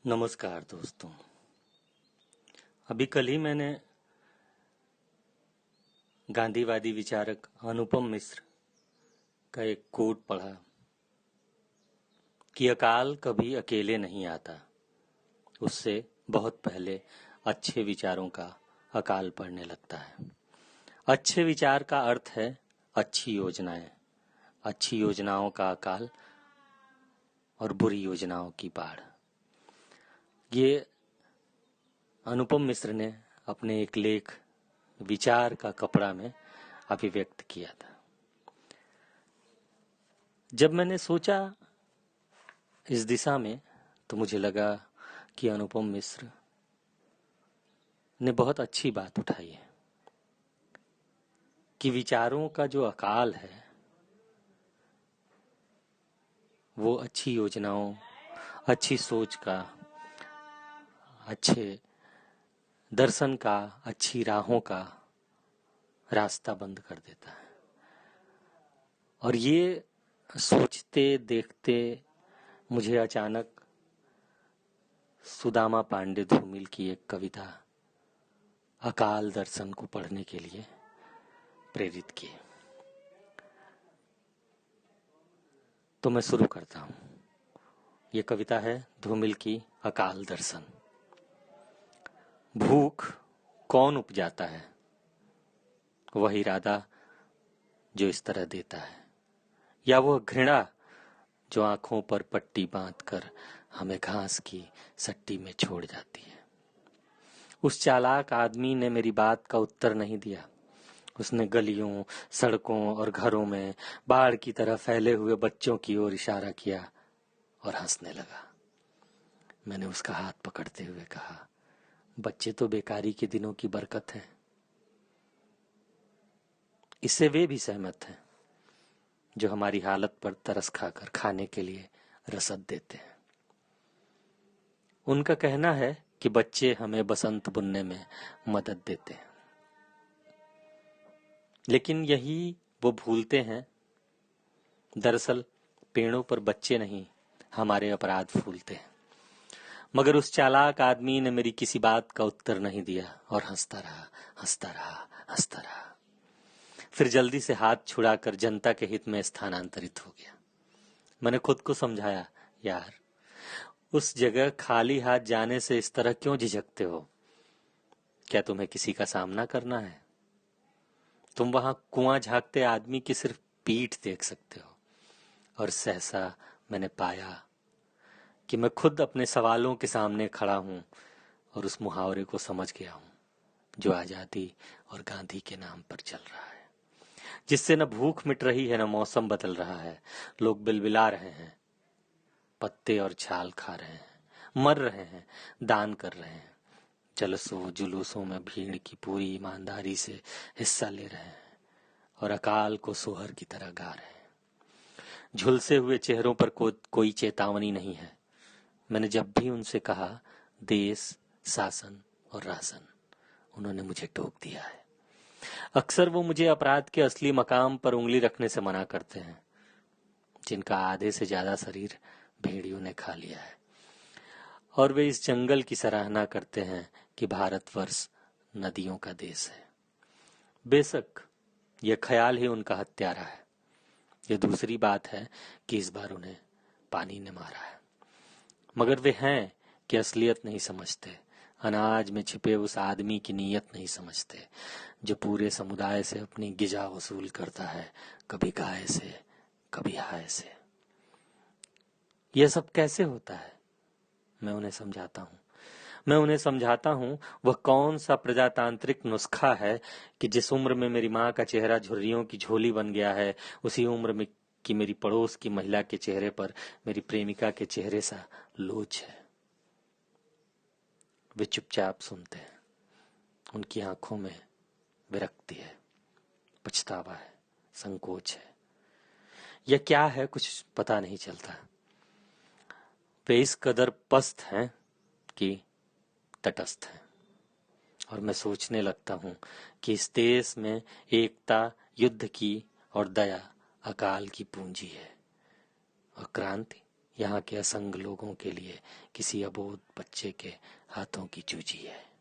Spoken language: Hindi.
नमस्कार दोस्तों। अभी कल ही मैंने गांधीवादी विचारक अनुपम मिश्र का एक कोट पढ़ा कि अकाल कभी अकेले नहीं आता, उससे बहुत पहले अच्छे विचारों का अकाल पड़ने लगता है। अच्छे विचार का अर्थ है अच्छी योजनाएं, अच्छी योजनाओं का अकाल और बुरी योजनाओं की बाढ़। ये अनुपम मिश्र ने अपने एक लेख विचार का कपड़ा में अभिव्यक्त किया था। जब मैंने सोचा इस दिशा में तो मुझे लगा कि अनुपम मिश्र ने बहुत अच्छी बात उठाई है कि विचारों का जो अकाल है वो अच्छी योजनाओं, अच्छी सोच का, अच्छे दर्शन का, अच्छी राहों का रास्ता बंद कर देता है। और ये सोचते देखते मुझे अचानक सुदामा पांडे धूमिल की एक कविता अकाल दर्शन को पढ़ने के लिए प्रेरित की। तो मैं शुरू करता हूं। ये कविता है धूमिल की अकाल दर्शन। भूख कौन उपजाता है? वह इरादा जो इस तरह देता है, या वह घृणा जो आंखों पर पट्टी बांधकर हमें घास की सट्टी में छोड़ जाती है। उस चालाक आदमी ने मेरी बात का उत्तर नहीं दिया। उसने गलियों, सड़कों और घरों में बाढ़ की तरह फैले हुए बच्चों की ओर इशारा किया और हंसने लगा। मैंने उसका हाथ पकड़ते हुए कहा, बच्चे तो बेकारी के दिनों की बरकत है। इससे वे भी सहमत हैं जो हमारी हालत पर तरस खाकर खाने के लिए रसद देते हैं। उनका कहना है कि बच्चे हमें बसंत बुनने में मदद देते हैं, लेकिन यही वो भूलते हैं। दरअसल पेड़ों पर बच्चे नहीं, हमारे अपराध फूलते हैं। मगर उस चालाक आदमी ने मेरी किसी बात का उत्तर नहीं दिया और हंसता रहा, हंसता रहा, हंसता रहा। फिर जल्दी से हाथ छुड़ाकर जनता के हित में स्थानांतरित हो गया। मैंने खुद को समझाया, यार उस जगह खाली हाथ जाने से इस तरह क्यों झिझकते हो? क्या तुम्हें किसी का सामना करना है? तुम वहां कुआं झांकते आदमी की सिर्फ पीठ देख सकते हो। और सहसा मैंने पाया कि मैं खुद अपने सवालों के सामने खड़ा हूं और उस मुहावरे को समझ गया हूं जो आजादी और गांधी के नाम पर चल रहा है, जिससे न भूख मिट रही है, न मौसम बदल रहा है। लोग बिलबिला रहे हैं, पत्ते और छाल खा रहे हैं, मर रहे हैं, दान कर रहे हैं, जलसों जुलूसों में भीड़ की पूरी ईमानदारी से हिस्सा ले रहे हैं और अकाल को सोहर की तरह गा रहे हैं। झुलसे हुए चेहरों पर कोई चेतावनी नहीं है। मैंने जब भी उनसे कहा देश, शासन और राशन, उन्होंने मुझे टोक दिया है। अक्सर वो मुझे अपराध के असली मकाम पर उंगली रखने से मना करते हैं, जिनका आधे से ज्यादा शरीर भेड़ियों ने खा लिया है। और वे इस जंगल की सराहना करते हैं कि भारतवर्ष नदियों का देश है। बेशक यह ख्याल ही उनका हत्यारा है। यह दूसरी बात है कि इस बार उन्हें पानी ने मारा है। मगर वे हैं कि असलियत नहीं समझते, अनाज में छिपे उस आदमी की नीयत नहीं समझते जो पूरे समुदाय से अपनी गिजा वसूल करता है, कभी गाय से, कभी हाय से। यह सब कैसे होता है? मैं उन्हें समझाता हूं वह कौन सा प्रजातांत्रिक नुस्खा है कि जिस उम्र में मेरी माँ का चेहरा झुर्रियों की झोली बन गया है, उसी उम्र में कि मेरी पड़ोस की महिला के चेहरे पर मेरी प्रेमिका के चेहरे सा लोच है। वे चुपचाप सुनते हैं। उनकी आंखों में विरक्ति है, पछतावा है, संकोच है, यह क्या है कुछ पता नहीं चलता। वे इस कदर पस्त हैं कि तटस्थ हैं। और मैं सोचने लगता हूं कि इस देश में एकता युद्ध की और दया अकाल की पूंजी है, और क्रांति यहाँ के असंग लोगों के लिए किसी अबोध बच्चे के हाथों की चूजी है।